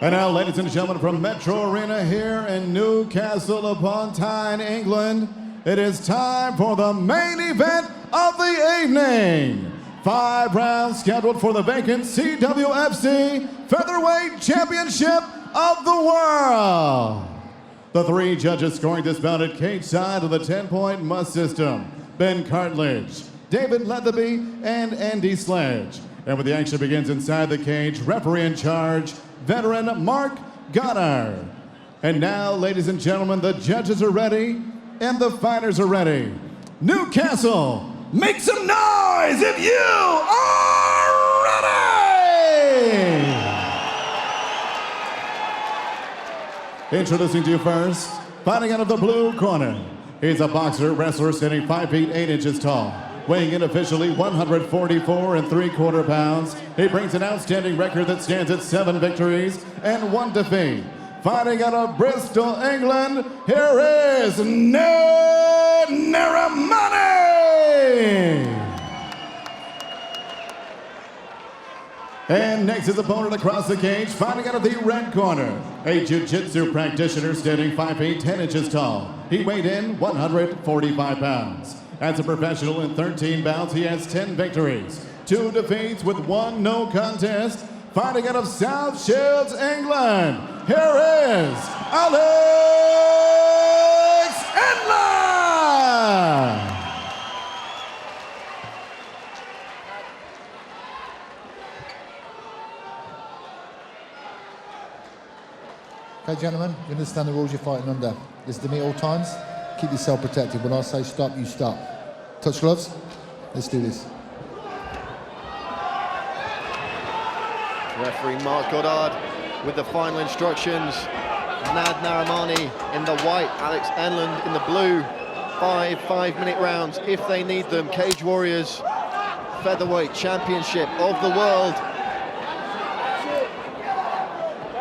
And now, ladies and gentlemen, from Metro Arena here in Newcastle upon Tyne, England, it is time for the main event of the evening. 5 rounds scheduled for the vacant CWFC Featherweight Championship of the World. The 3 judges scoring this bout at cage side of the 10-point must system: Ben Cartledge, David Leatherby, and Andy Sledge. And when the action begins inside the cage, referee in charge, veteran Mark Goddard. And now, ladies and gentlemen, the judges are ready and the fighters are ready. Newcastle, make some noise if you are ready! Introducing to you first, fighting out of the blue corner. He's a boxer, wrestler, standing 5 feet 8 inches tall, weighing in officially 144 3/4 pounds. He brings an outstanding record that stands at 7 victories and 1 defeat. Fighting out of Bristol, England, here is Nad Narimani! And next, his opponent across the cage, fighting out of the red corner, a jiu-jitsu practitioner standing 5 feet 10 inches tall. He weighed in 145 pounds. As a professional in 13 bouts, he has 10 victories, 2 defeats with 1 no contest. Fighting out of South Shields, England, here is Alex Enlund! Okay, gentlemen, you understand the rules you're fighting under. Listen to me at all times. Keep yourself protected. When I say stop, you stop. Touch gloves. Let's do this. Referee Mark Goddard with the final instructions. Nad Narimani in the white, Alex Enlund in the blue. 5 5-minute rounds if they need them. Cage Warriors Featherweight Championship of the World.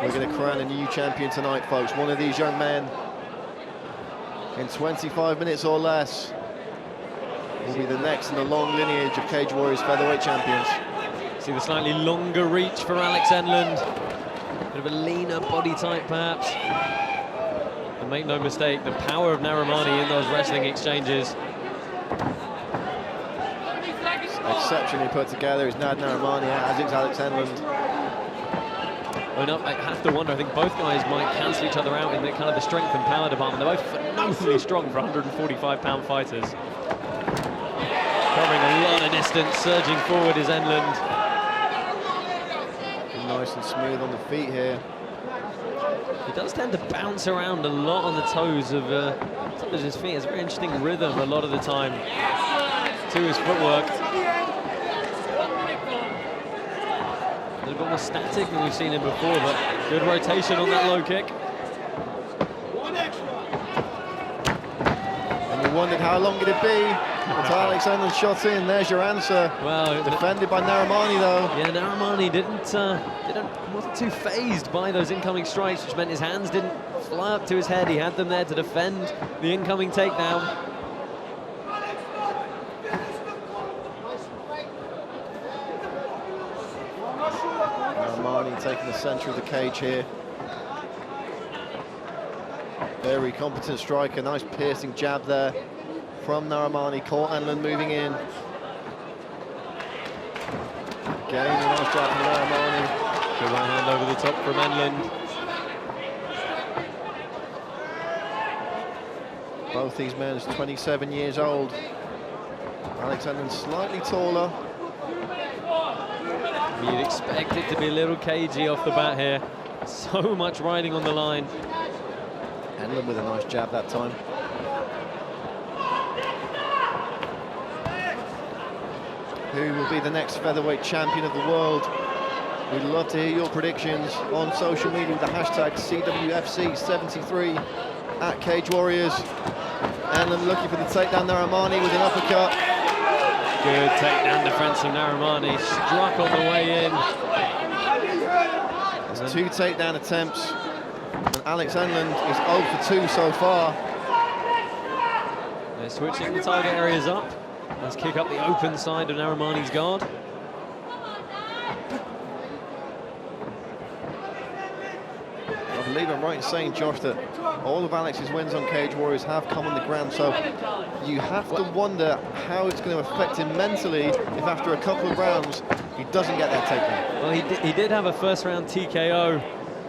We're going to crown a new champion tonight, folks. One of these young men, in 25 minutes or less, will be the next in the long lineage of Cage Warriors Featherweight champions. See the slightly longer reach for Alex Enlund. Bit of a leaner body type, perhaps. And make no mistake, the power of Narimani in those wrestling exchanges. Exceptionally put together is Nad Narimani, as is Alex Enlund. I have to wonder, I think both guys might cancel each other out in the kind of the strength and power department. They're both phenomenally strong for 145-pound fighters. Covering a lot of distance, surging forward is Enlund. Nice and smooth on the feet here. He does tend to bounce around a lot on the toes of his feet. It's a very interesting rhythm a lot of the time to his footwork. A little bit more static than we've seen him before, but good rotation on that low kick. And you wondered how long it'd be until Alex Enlund shot in. There's your answer. Well, defended by Narimani, though. Yeah, Narimani wasn't too phased by those incoming strikes, which meant his hands didn't fly up to his head. He had them there to defend the incoming takedown. Narimani taking the center of the cage here. Very competent striker, nice piercing jab there from Narimani. Caught Enlund moving in. Again, a nice jab from Narimani. Good right hand over the top from Enlund. Both these men are 27 years old. Alex Enlund slightly taller. You'd expect it to be a little cagey off the bat here. So much riding on the line. Enlund with a nice jab that time. Who will be the next featherweight champion of the world? We'd love to hear your predictions on social media with the hashtag CWFC73 at Cage Warriors. Enlund looking for the takedown. Narimani with an uppercut. Good takedown defense from Narimani. Struck on the way in. There's 2 takedown attempts. And Alex Enlund is 0 for 2 so far. They're switching the target areas up. Let's kick up the open side of Narimani's guard. believe I'm right in saying, Josh, that all of Alex's wins on Cage Warriors have come on the ground, so you have to wonder how it's going to affect him mentally if after a couple of rounds he doesn't get that takedown. Well, he did have a first-round TKO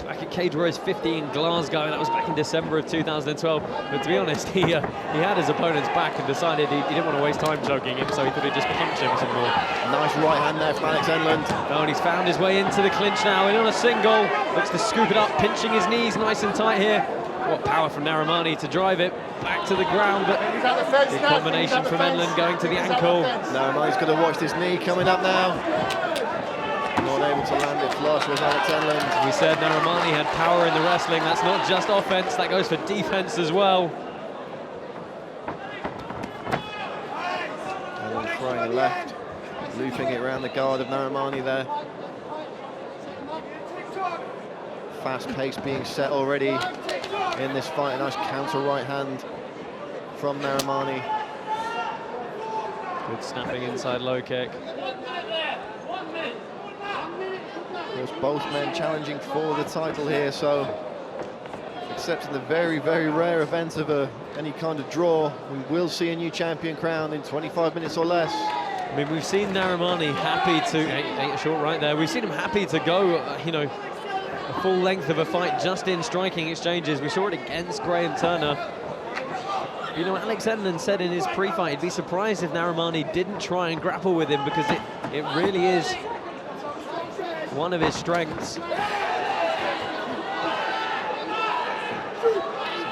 back at Cage Warriors 50 in Glasgow, and that was back in December of 2012. But to be honest, he had his opponent's back and decided he didn't want to waste time choking him, so he thought he'd just punch him some more. Nice right hand there from Alex Enlund. Oh, and he's found his way into the clinch now, in on a single. Looks to scoop it up, pinching his knees nice and tight here. What power from Narimani to drive it back to the ground, but good combination from Enlund going to the ankle. Narimani's going to watch this knee coming up now. Not able to land it flush with Alex Enlund. We said Narimani had power in the wrestling. That's not just offense, that goes for defense as well. Enlund throwing a left, looping it around the guard of Narimani there. Fast pace being set already in this fight. A nice counter right hand from Narimani. Good snapping inside low kick. Of course, both men challenging for the title here, so except in the very, very rare event of any kind of draw, we will see a new champion crowned in 25 minutes or less. I mean, we've seen Narimani happy to, ate a short right there, we've seen him happy to go, you know, a full length of a fight just in striking exchanges. We saw it against Graham Turner. You know, Alex Enlund said in his pre-fight he'd be surprised if Narimani didn't try and grapple with him, because it really is one of his strengths. Some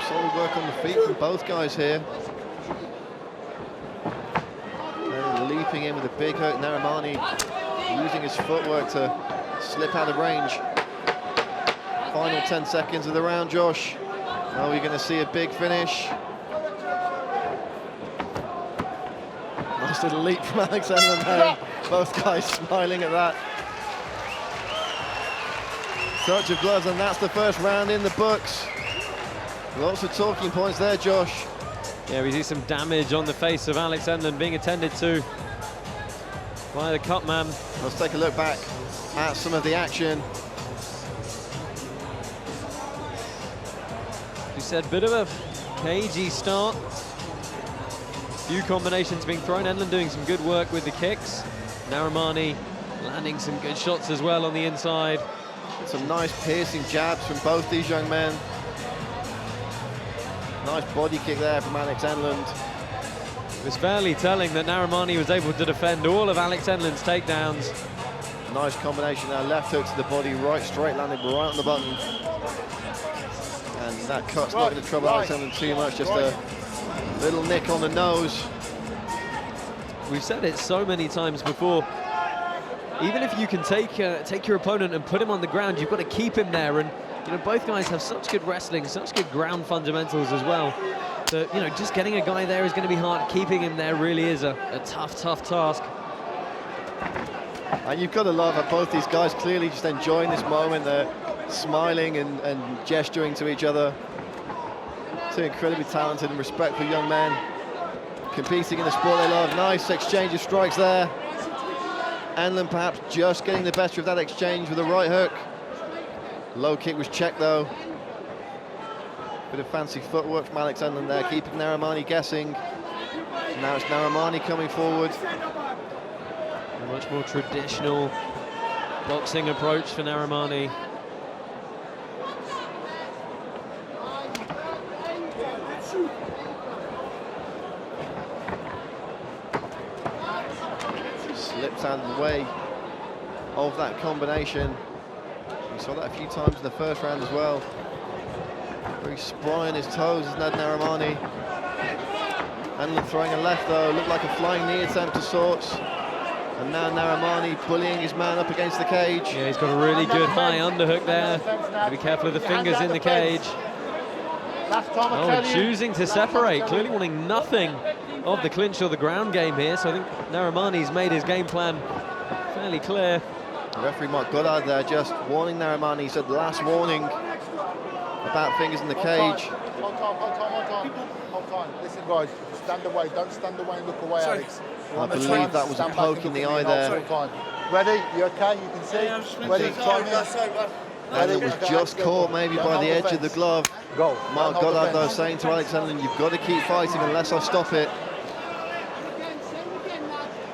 solid work on the feet from both guys here. And leaping in with a big hook. Narimani using his footwork to slip out of range. Final 10 seconds of the round, Josh. Are we going to see a big finish? Nice little leap from Alex Enlund there. Both guys smiling at that. Touch of gloves, and that's the first round in the books. Lots of talking points there, Josh. Yeah, we see some damage on the face of Alex Enlund being attended to by the cut man. Let's take a look back at some of the action. You said bit of a cagey start. Few combinations being thrown. Enlund doing some good work with the kicks. Narimani landing some good shots as well on the inside. Some nice piercing jabs from both these young men. Nice body kick there from Alex Enlund. It was fairly telling that Narimani was able to defend all of Alex Enlund's takedowns. Nice combination there, left hook to the body, right straight, landing right on the button. And that cut's not going to trouble Alex Enlund too much, just a little nick on the nose. We've said it so many times before. Even if you can take your opponent and put him on the ground, you've got to keep him there. And you know, both guys have such good wrestling, such good ground fundamentals as well. That, you know, just getting a guy there is going to be hard. Keeping him there really is a tough task. And you've got to love that both these guys clearly just enjoying this moment. They're smiling and gesturing to each other. Two incredibly talented and respectful young men competing in the sport they love. Nice exchange of strikes there. Enlund perhaps just getting the better of that exchange with a right hook. Low kick was checked though. Bit of fancy footwork from Alex Enlund there, keeping Narimani guessing. Now it's Narimani coming forward. A much more traditional boxing approach for Narimani. Slips out of the way of that combination. We saw that a few times in the first round as well. Very spry on his toes is Nad Narimani. Enlund throwing a left though, looked like a flying knee attempt of sorts. And now Narimani bullying his man up against the cage. Yeah, he's got a really good high underhook there. Be careful of the fingers in the cage. Oh, and choosing to separate, clearly wanting nothing of the clinch or the ground game here. So I think Narimani's made his game plan fairly clear. Referee Mark Goddard there just warning Narimani. He said last warning about fingers in the cage. Hold time. Listen, guys, stand away. Don't stand away and look away, Alex. I believe that was a poke in the eye there. Ready? You okay? You can see? Ready? Try me. Enlund was just caught maybe by the edge of the glove. Mark Goddard though saying to Alex Enlund, you've got to keep fighting unless I stop it.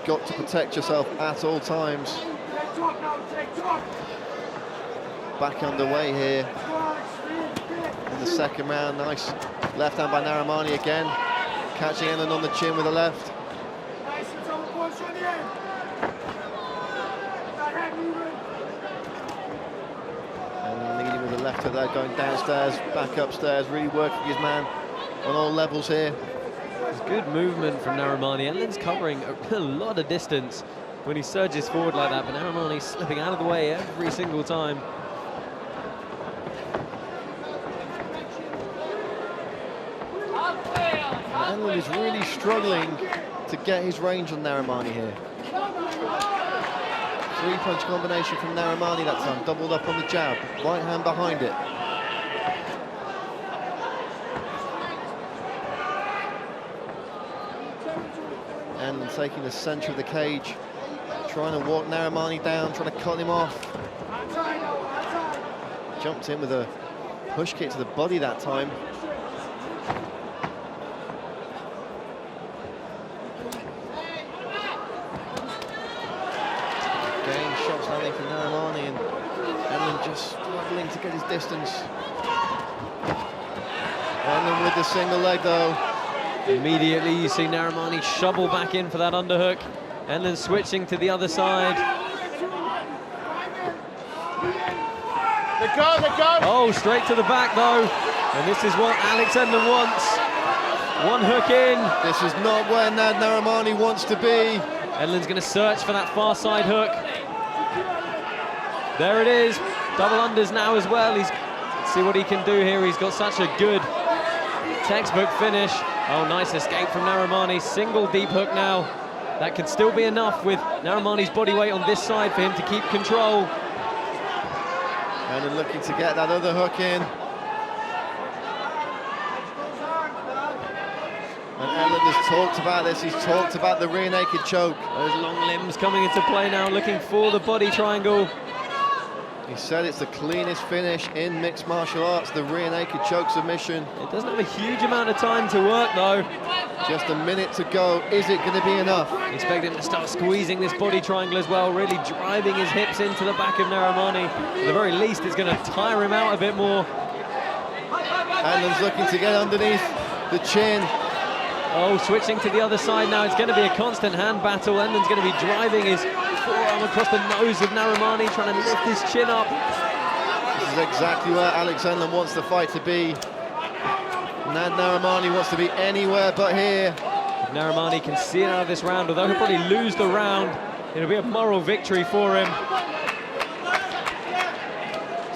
Got to protect yourself at all times. Back underway here in the second round. Nice left hand by Narimani again, catching Enlund on the chin with a left. And leading with the left hook there, going downstairs, back upstairs, really working his man on all levels here. It's good movement from Narimani. Enlund's covering a lot of distance when he surges forward like that, but Narimani's slipping out of the way every single time. And Enlund is really struggling to get his range on Narimani here. Three-punch combination from Narimani that time, doubled up on the jab, right hand behind it. And taking the centre of the cage, trying to walk Narimani down, trying to cut him off. Jumped in with a push kick to the body that time. Again, shots landing from Narimani, and Enlund just struggling to get his distance. Enlund with the single leg though. Immediately you see Narimani shovel back in for that underhook. Enlund switching to the other side. Oh, straight to the back though. And this is what Alex Enlund wants. One hook in. This is not where Nad Narimani wants to be. Enlund's going to search for that far side hook. There it is. Double unders now as well. Let's see what he can do here. He's got such a good textbook finish. Oh, nice escape from Narimani. Single deep hook now. That could still be enough with Narimani's body weight on this side for him to keep control. And then looking to get that other hook in. And Enlund has talked about this. He's talked about the rear naked choke. Those long limbs coming into play now, looking for the body triangle. He said it's the cleanest finish in mixed martial arts, the rear naked choke submission. It doesn't have a huge amount of time to work though. Just a minute to go. Is it going to be enough? Expect him to start squeezing this body triangle as well, really driving his hips into the back of Narimani. At the very least, it's going to tire him out a bit more. Enlund's looking to get underneath the chin. Oh, switching to the other side now. It's going to be a constant hand battle. Enlund's going to be driving his forearm across the nose of Narimani, trying to lift his chin up. This is exactly where Alex Enlund wants the fight to be. Nad Narimani wants to be anywhere but here. If Narimani can see it out of this round, although he'll probably lose the round, it'll be a moral victory for him.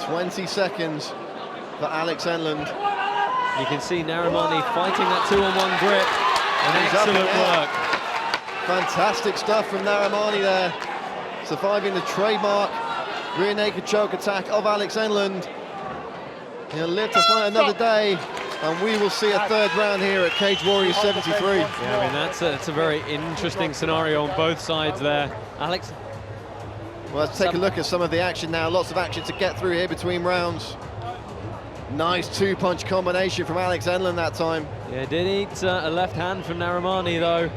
20 seconds for Alex Enlund. You can see Narimani fighting that 2-on-1 grip. And excellent work. Fantastic stuff from Narimani there. Surviving the trademark rear naked choke attack of Alex Enlund. He'll live to fight another day, and we will see a third round here at Cage Warriors 73. Yeah, I mean, that's a very interesting scenario on both sides there. Alex? Well, let's take a look at some of the action now. Lots of action to get through here between rounds. Nice two-punch combination from Alex Enlund that time. Yeah, did eat a left hand from Narimani, though.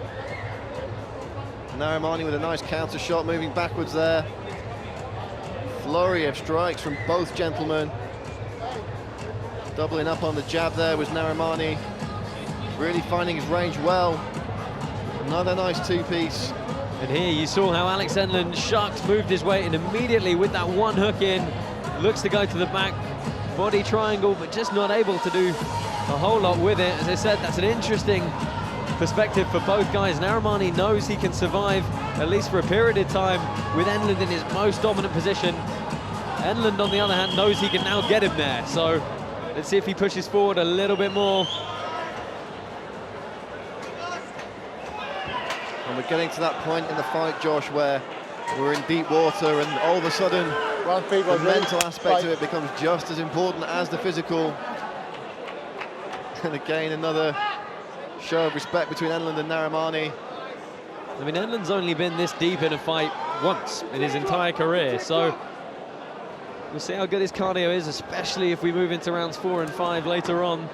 Narimani with a nice counter shot, moving backwards there. Flurry of strikes from both gentlemen. Doubling up on the jab there was Narimani. Really finding his range well. Another nice two-piece. And here you saw how Alex Enlund shucked, moved his weight, and immediately with that one hook in, looks to go to the back. Body triangle, but just not able to do a whole lot with it. As I said, that's an interesting perspective for both guys. Narimani knows he can survive, at least for a period of time, with Enlund in his most dominant position. Enlund, on the other hand, knows he can now get him there. So let's see if he pushes forward a little bit more. And we're getting to that point in the fight, Josh, where we're in deep water, and all of a sudden, the mental aspect of it becomes just as important as the physical. And again, another show of respect between Enlund and Narimani. I mean, Enlund's only been this deep in a fight once in his entire career, so We'll see how good his cardio is, especially if we move into rounds 4 and 5 later on.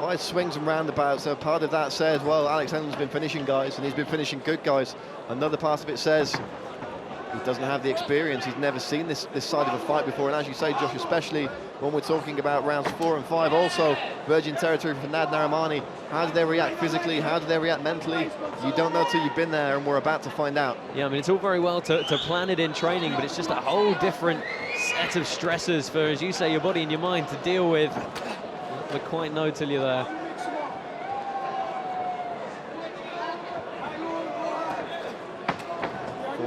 Wide swings and roundabouts, so part of that says, well, Alex Enlund's been finishing guys, and he's been finishing good guys. Another part of it says he doesn't have the experience, he's never seen this side of a fight before, and as you say, Josh, especially when we're talking about rounds 4 and 5, also virgin territory for Nad Narimani. How do they react physically? How do they react mentally? You don't know till you've been there, and we're about to find out. Yeah, I mean, it's all very well to plan it in training, but it's just a whole different set of stressors for, as you say, your body and your mind to deal with. You never quite know till you're there.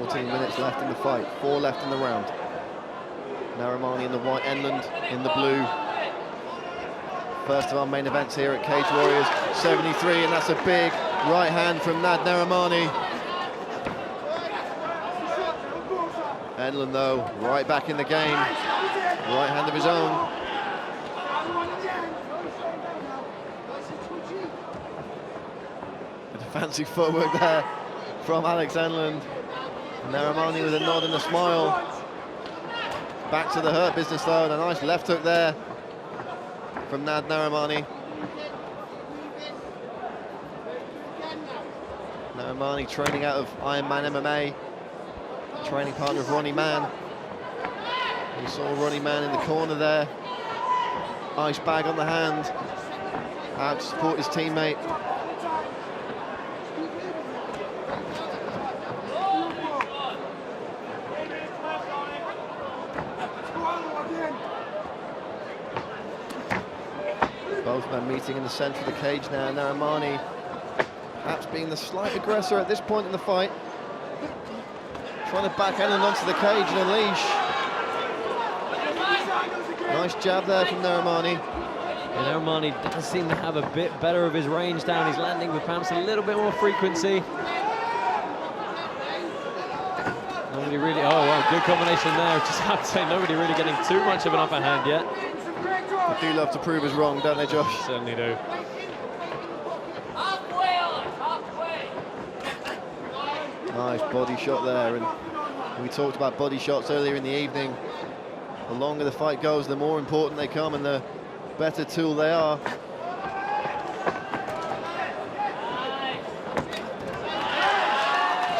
Minutes left in the fight, 4 left in the round. Narimani in the white, Enlund in the blue. First of our main events here at Cage Warriors 73, and that's a big right hand from Nad Narimani. Enlund, though, right back in the game. Right hand of his own. Bit of fancy footwork there from Alex Enlund. Narimani with a nod and a smile. Back to the hurt business though, and a nice left hook there from Nad Narimani. Narimani training out of Iron Man MMA, training partner of Ronnie Man. We saw Ronnie Man in the corner there. Ice bag on the hand, out to support his teammate. Both men meeting in the centre of the cage now. Narimani perhaps being the slight aggressor at this point in the fight. Trying to back Enlund onto the cage and unleash. Nice jab there from Narimani. Yeah, Narimani does seem to have a bit better of his range down. He's landing with perhaps a little bit more frequency. Nobody really, oh wow, good combination there. Just have to say, nobody really getting too much of an upper hand yet. They do love to prove us wrong, don't they, Josh? Certainly do. Nice body shot there, and we talked about body shots earlier in the evening. The longer the fight goes, the more important they come and the better tool they are.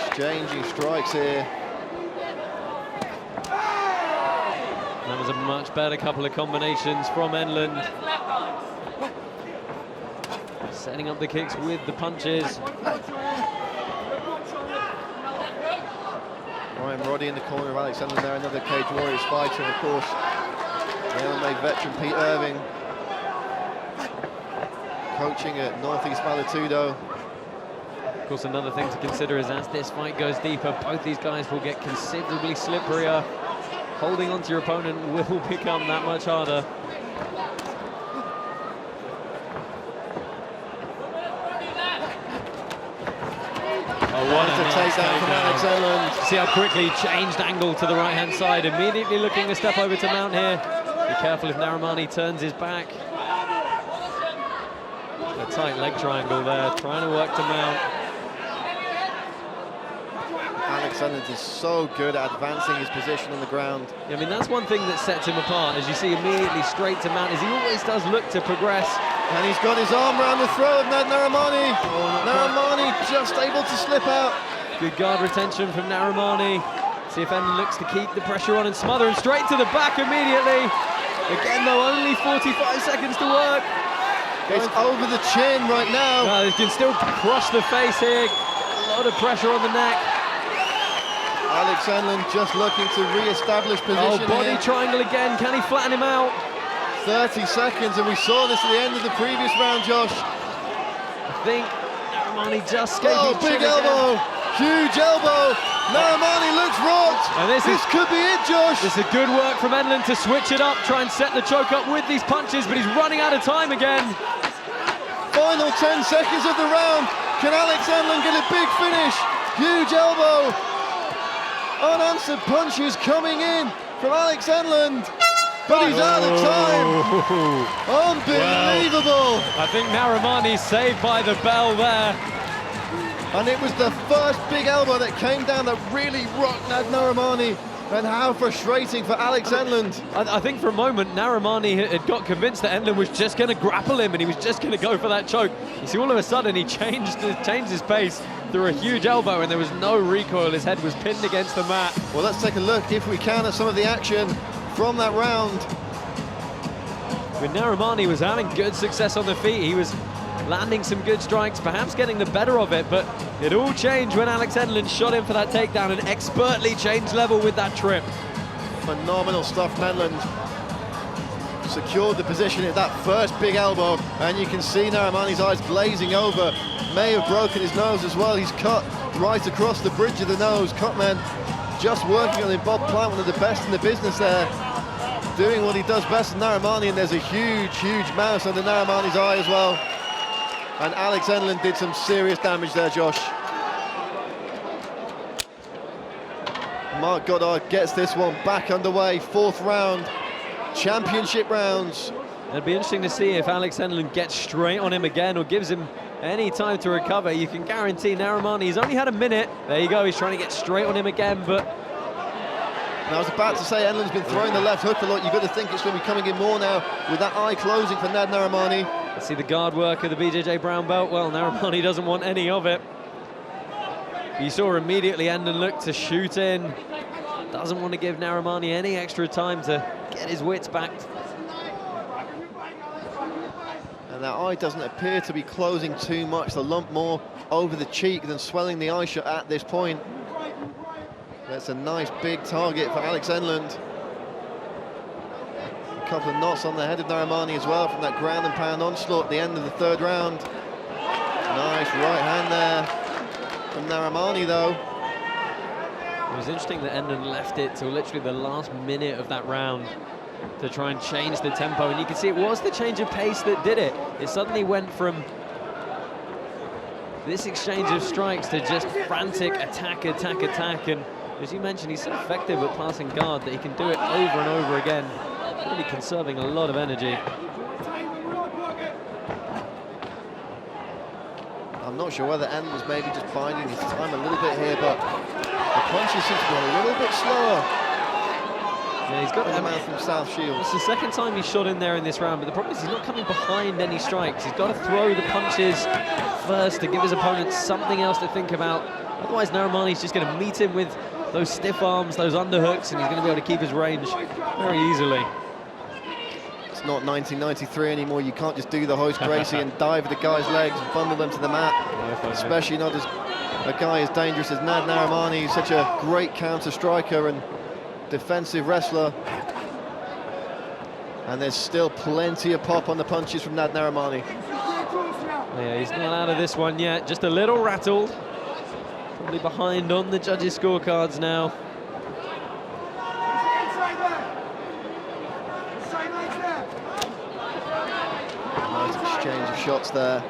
Exchanging strikes here. That was a much better couple of combinations from Enlund. Setting up the kicks with the punches. Ryan Roddy in the corner of Alex Enlund there, another Cage Warriors fighter, and of course, the MMA veteran Pete Irving, coaching at Northeast Valetudo. Of course, another thing to consider is as this fight goes deeper, both these guys will get considerably slipperier. Holding on to your opponent will become that much harder. Oh, what a nice takedown from Alex Enlund. See how quickly he changed angle to the right-hand side, immediately looking to step over to mount here. Be careful if Narimani turns his back. A tight leg triangle there, trying to work to mount. Alex Enlund is so good at advancing his position on the ground. Yeah, I mean, that's one thing that sets him apart, as you see immediately straight to mount, as he always does look to progress. And he's got his arm around the throat of Nad Narimani. Narimani just able to slip out. Good guard retention from Narimani. See if Enlund looks to keep the pressure on and smother him straight to the back immediately. Again, though, only 45 seconds to work. It's over the chin right now. No, he can still crush the face here. A lot of pressure on the neck. Alex Enlund just looking to re-establish position. Oh, body here. triangle again. Can he flatten him out? 30 seconds, and we saw this at the end of the previous round, Josh. I think Narimani just escaped. Oh, big elbow. Huge elbow. Narimani looks rocked. And this could be it, Josh. This is good work from Enlund to switch it up, try and set the choke up with these punches, but he's running out of time again. Final 10 seconds of the round. Can Alex Enlund get a big finish? Huge elbow. Unanswered punches coming in from Alex Enlund, but he's out of time. Unbelievable. Well, I think Narimani saved by the bell there. And it was the first big elbow that came down that really rocked Nad Narimani. And how frustrating for Alex Enlund. I think for a moment, Narimani had got convinced that Enlund was just going to grapple him and he was just going to go for that choke. You see, all of a sudden, he changed his pace through a huge elbow and there was no recoil. His head was pinned against the mat. Well, let's take a look, if we can, at some of the action from that round. When Narimani was having good success on the feet, he was landing some good strikes, perhaps getting the better of it, but it all changed when Alex Enlund shot in for that takedown and expertly changed level with that trip. Phenomenal stuff from Enlund. Secured the position at that first big elbow, and you can see Narimani's eyes glazing over. May have broken his nose as well. He's cut right across the bridge of the nose. Cutman just working on him. Bob Plant, one of the best in the business there, doing what he does best with Narimani, and there's a huge, huge mouse under Narimani's eye as well. And Alex Enlund did some serious damage there, Josh. Mark Goddard gets this one back underway. 4th round, championship rounds. It'd be interesting to see if Alex Enlund gets straight on him again or gives him any time to recover. You can guarantee Narimani, he's only had a minute. There you go, he's trying to get straight on him again, but... And I was about to say, Enlund's been throwing the left hook a lot. You've got to think it's going to be coming in more now with that eye closing for Nad Narimani. Let's see the guard work of the BJJ brown belt. Well, Narimani doesn't want any of it. You saw immediately Enlund look to shoot in. Doesn't want to give Narimani any extra time to get his wits back. And that eye doesn't appear to be closing too much. The lump more over the cheek than swelling the eye shut at this point. That's a nice big target for Alex Enlund. A couple of knots on the head of Narimani as well from that ground and pound onslaught at the end of the 3rd round. Nice right hand there from Narimani though. It was interesting that Enlund left it till literally the last minute of that round to try and change the tempo, and you can see it was the change of pace that did it. It suddenly went from this exchange of strikes to just frantic attack, attack, attack, and as you mentioned, he's so effective at passing guard that he can do it over and over again, really conserving a lot of energy. I'm not sure whether Enlund was maybe just biding his time a little bit here, but the punches seem to be a little bit slower. Yeah, he's got the man from South Shields. It's the 2nd time he's shot in there in this round, but the problem is he's not coming behind any strikes. He's got to throw the punches first to give his opponent something else to think about. Otherwise, Narimani's just going to meet him with those stiff arms, those underhooks, and he's going to be able to keep his range very easily. It's not 1993 anymore. You can't just do the hoist Gracie and dive at the guy's legs and bundle them to the mat. No, especially not as a guy as dangerous as Nad Narimani. He's such a great counter striker and defensive wrestler. And there's still plenty of pop on the punches from Nad Narimani. Yeah, he's not out of this one yet. Just a little rattled. Probably behind on the judges' scorecards now. Nice exchange of shots there.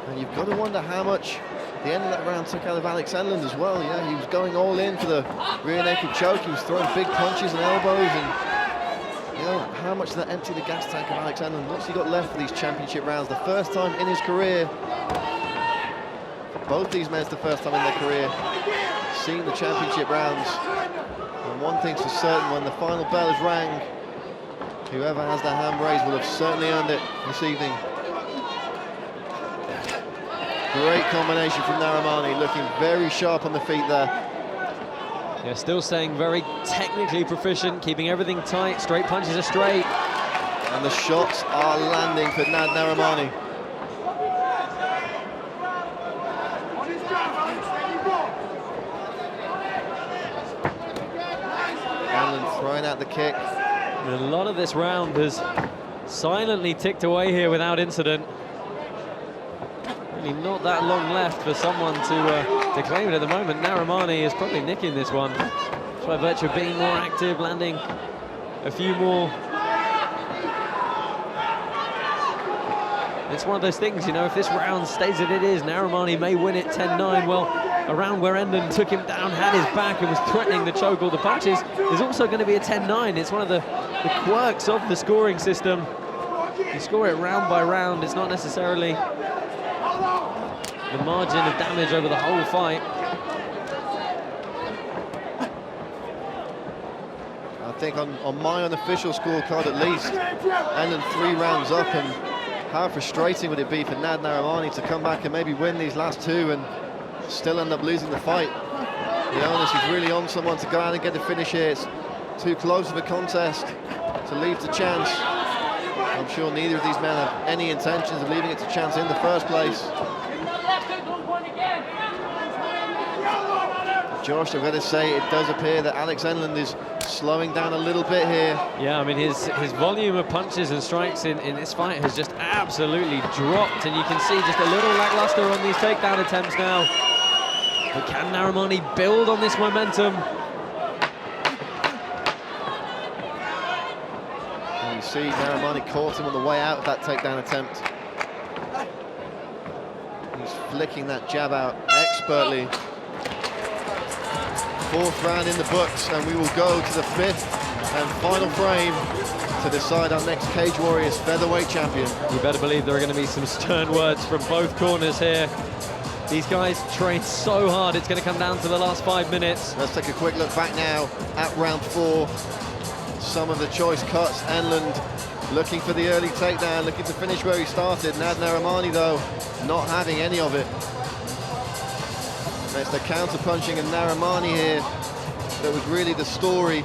And you've got to wonder how much the end of that round took out of Alex Enlund as well. Yeah, he was going all in for the rear naked choke. He was throwing big punches and elbows, and you know, how much did that empty the gas tank of Alex Enlund? What's he got left for these championship rounds? The first time in his career. For both these men, it's the first time in their career seeing the championship rounds. And one thing's for certain, when the final bell is rang, whoever has their hand raised will have certainly earned it this evening. Great combination from Narimani, looking very sharp on the feet there. Yeah, still staying very technically proficient, keeping everything tight, straight punches are straight. And the shots are landing for Nad Narimani. Enlund throwing out the kick. And a lot of this round has silently ticked away here without incident. Really not that long left for someone to claim it at the moment. Narimani is probably nicking this one. Just by virtue of being more active, landing a few more. It's one of those things, you know, if this round stays as it is, Narimani may win it 10-9. Well, a round where Enlund took him down, had his back, and was threatening to choke all the punches, there's also going to be a 10-9. It's one of the quirks of the scoring system. You score it round by round, it's not necessarily the margin of damage over the whole fight. I think on my unofficial scorecard at least, Enlund 3 rounds up, and how frustrating would it be for Nad Narimani to come back and maybe win these last 2 and still end up losing the fight. The onus is really on someone to go out and get the finish here. It's too close of a contest to leave to chance. I'm sure neither of these men have any intentions of leaving it to chance in the first place. Josh, I've got to say, it does appear that Alex Enlund is slowing down a little bit here. Yeah, I mean, his volume of punches and strikes in this fight has just absolutely dropped, and you can see just a little lackluster on these takedown attempts now. But can Narimani build on this momentum? And you see Narimani caught him on the way out of that takedown attempt. He's flicking that jab out expertly. 4th round in the books, and we will go to the 5th and final frame to decide our next Cage Warriors featherweight champion. You better believe there are going to be some stern words from both corners here. These guys train so hard, it's going to come down to the last 5 minutes. Let's take a quick look back now at round 4. Some of the choice cuts. Enlund looking for the early takedown, looking to finish where he started. Nad Narimani, though, not having any of it. It's the counter-punching and Narimani here that was really the story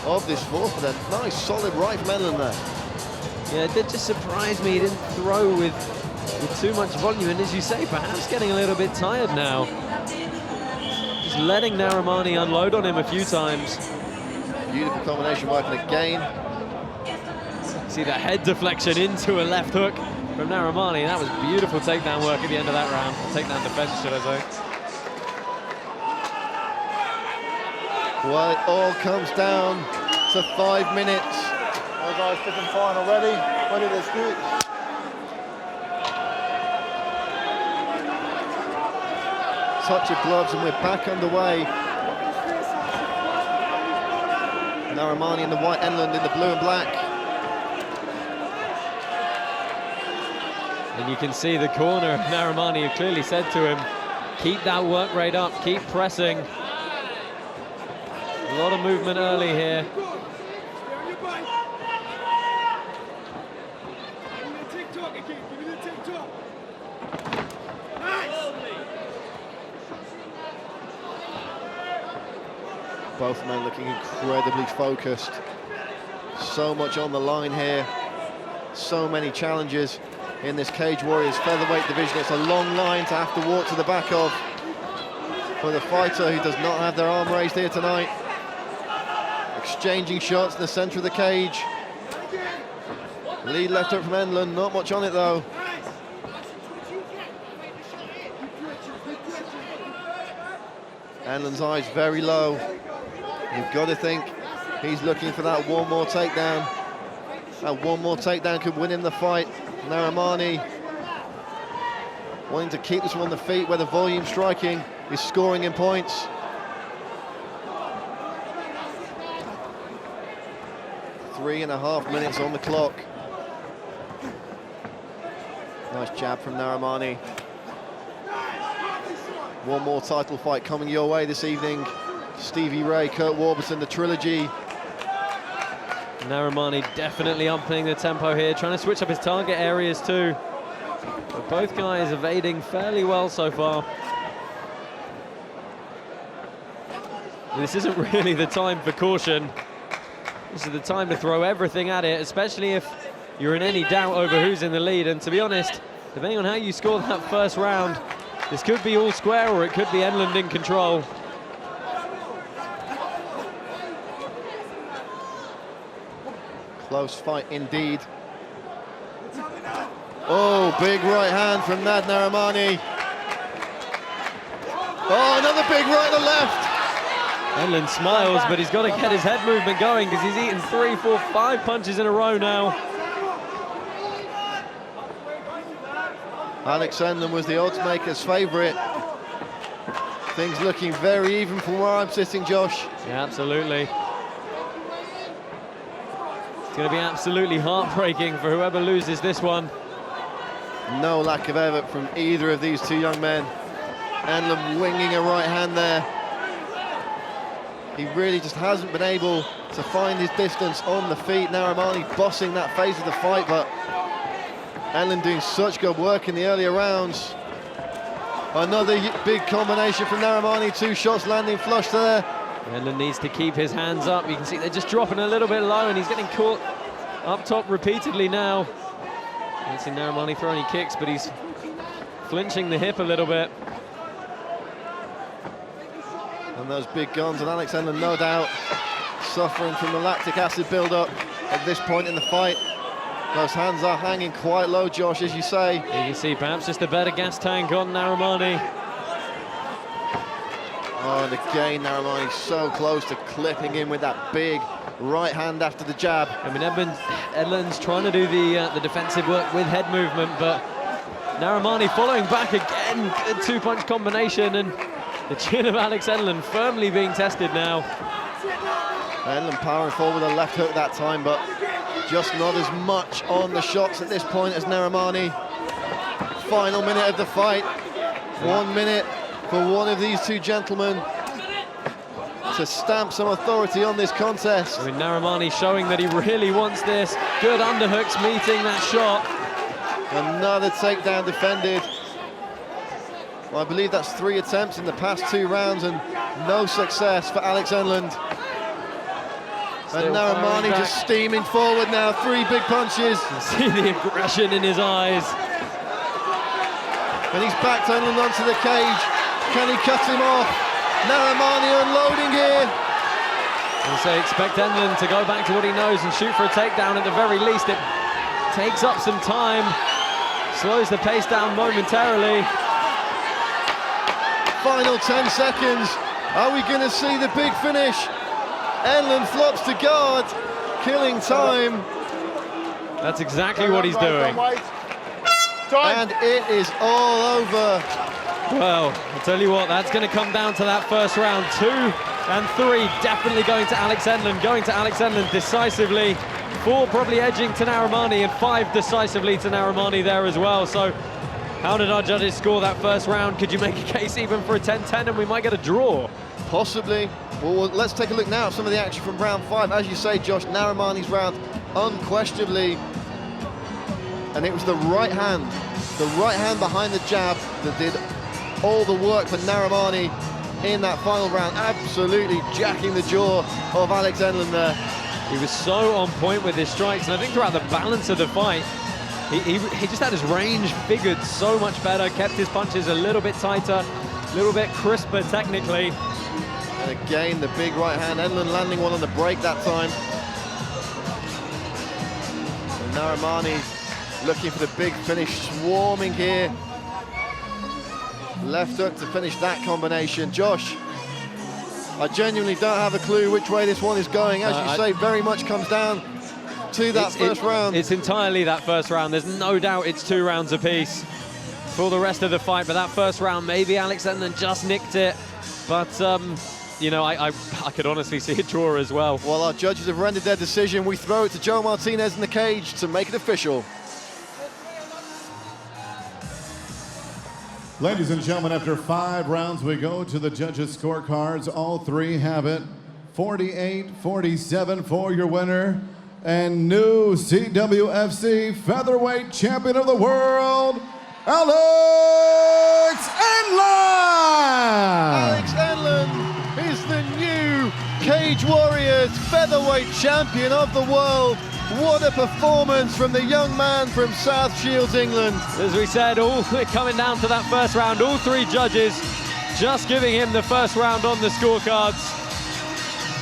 of this 4th. But a nice, solid right from Enlund there. Yeah, it did just surprise me. He didn't throw with too much volume, and as you say, perhaps getting a little bit tired now. Just letting Narimani unload on him a few times. Beautiful combination working again. See that head deflection into a left hook from Narimani. That was beautiful takedown work at the end of that round. Takedown defense, should I say. Well, it all comes down to 5 minutes. All guys fit and fine already. Ready to scoot. Touch of gloves and we're back underway. Narimani in the white, Enlund in the blue and black. And you can see the corner of Narimani, who clearly said to him, keep that work rate up, keep pressing. A lot of movement early here. Both men looking incredibly focused. So much on the line here. So many challenges in this Cage Warriors featherweight division. It's a long line to have to walk to the back of for the fighter who does not have their arm raised here tonight. Exchanging shots in the center of the cage. Lead left hook from Enlund, not much on it though. Enlund's eyes very low. You've got to think he's looking for that one more takedown. That one more takedown could win him the fight. Narimani wanting to keep this one on the feet where the volume striking is scoring in points. Three and a half minutes on the clock. Nice jab from Narimani. One more title fight coming your way this evening. Stevie Ray, Kurt Warburton, the trilogy. Narimani definitely upping the tempo here, trying to switch up his target areas too. But both guys evading fairly well so far. This isn't really the time for caution. This is the time to throw everything at it, especially if you're in any doubt over who's in the lead. And to be honest, depending on how you score that first round, this could be all square or it could be Enlund in control. Close fight indeed. Oh, big right hand from Nad Narimani. Oh, another big right to left. Enlund smiles, but he's got to get his head movement going because he's eaten 3, 4, 5 punches in a row now. Alex Enlund was the oddsmaker's favourite. Things looking very even from where I'm sitting, Josh. Yeah, absolutely. It's going to be absolutely heartbreaking for whoever loses this one. No lack of effort from either of these two young men. Enlund winging a right hand there. He really just hasn't been able to find his distance on the feet. Narimani bossing that phase of the fight, but Enlund doing such good work in the earlier rounds. Another big combination from Narimani, 2 shots landing flush there. Enlund needs to keep his hands up. You can see they're just dropping a little bit low, and he's getting caught up top repeatedly now. Can't see Narimani throw any kicks, but he's flinching the hip a little bit. And those big guns, and Alex Enlund, no doubt, suffering from the lactic acid build-up at this point in the fight. Those hands are hanging quite low, Josh, as you say. You can see perhaps just a better gas tank on Narimani. Oh, and again, Narimani so close to clipping in with that big right hand after the jab. I mean, Enlund's trying to do the defensive work with head movement, but Narimani following back again. Good 2-punch combination, and the chin of Alex Enlund firmly being tested now. Enlund powering forward with a left hook that time, but just not as much on the shots at this point as Narimani. Final minute of the fight. 1 minute for one of these two gentlemen to stamp some authority on this contest. I mean, Narimani showing that he really wants this. Good underhooks meeting that shot. Another takedown defended. Well, I believe that's 3 attempts in the past 2 rounds and no success for Alex Enlund. And Narimani just steaming forward now, 3 big punches. You see the aggression in his eyes. And he's backed Enlund onto the cage. Can he cut him off? Narimani unloading here. And so expect Enlund to go back to what he knows and shoot for a takedown at the very least. It takes up some time, slows the pace down momentarily. Final 10 seconds. Are we going to see the big finish? Enlund flops to guard, killing time. That's exactly what he's doing. And it is all over. Well, I'll tell you what, that's going to come down to that first round. 2 and 3 definitely going to Alex Enlund, decisively. 4 probably edging to Narimani, and 5 decisively to Narimani there as well. So how did our judges score that first round? Could you make a case even for a 10-10 and we might get a draw? Possibly. Well, let's take a look now at some of the action from round 5. As you say, Josh, Narimani's round unquestionably, and it was the right hand behind the jab that did all the work for Narimani in that final round, absolutely jacking the jaw of Alex Enlund there. He was so on point with his strikes, and I think throughout the balance of the fight, he just had his range figured so much better, kept his punches a little bit tighter, a little bit crisper technically. And again, the big right hand, Enlund landing one on the break that time. And Narimani looking for the big finish, swarming here. Left hook to finish that combination. Josh, I genuinely don't have a clue which way this one is going. As you say, very much comes down to that first round. It's entirely that first round. There's no doubt it's 2 rounds apiece for the rest of the fight, but that first round, maybe Alex Enlund just nicked it. But, you know, I could honestly see a draw as well. Well, our judges have rendered their decision. We throw it to Joe Martinez in the cage to make it official. Ladies and gentlemen, after 5 rounds, we go to the judges' scorecards. All 3 have it 48-47 for your winner and new CWFC featherweight champion of the world, Alex Enlund! Alex Enlund is the new Cage Warriors featherweight champion of the world. What a performance from the young man from South Shields, England. As we said, all coming down to that first round, all 3 judges just giving him the first round on the scorecards.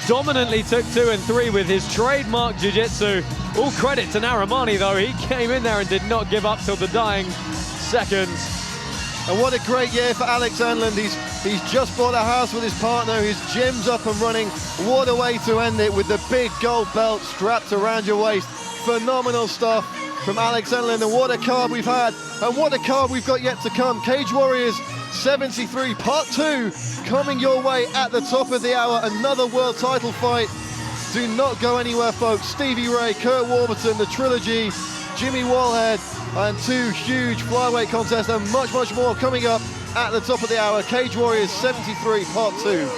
Dominantly took 2 and 3 with his trademark jiu-jitsu. All credit to Narimani though, he came in there and did not give up till the dying seconds. And what a great year for Alex Enlund. He's just bought a house with his partner, his gym's up and running. What a way to end it with the big gold belt strapped around your waist. Phenomenal stuff from Alex Enlund, and what a card we've had, and what a card we've got yet to come. Cage Warriors 73 Part 2 coming your way at the top of the hour. Another world title fight. Do not go anywhere, folks. Stevie Ray, Kurt Warburton, the trilogy, Jimmy Wallhead, and 2 huge flyweight contests, and much, much more coming up at the top of the hour. Cage Warriors 73 Part 2.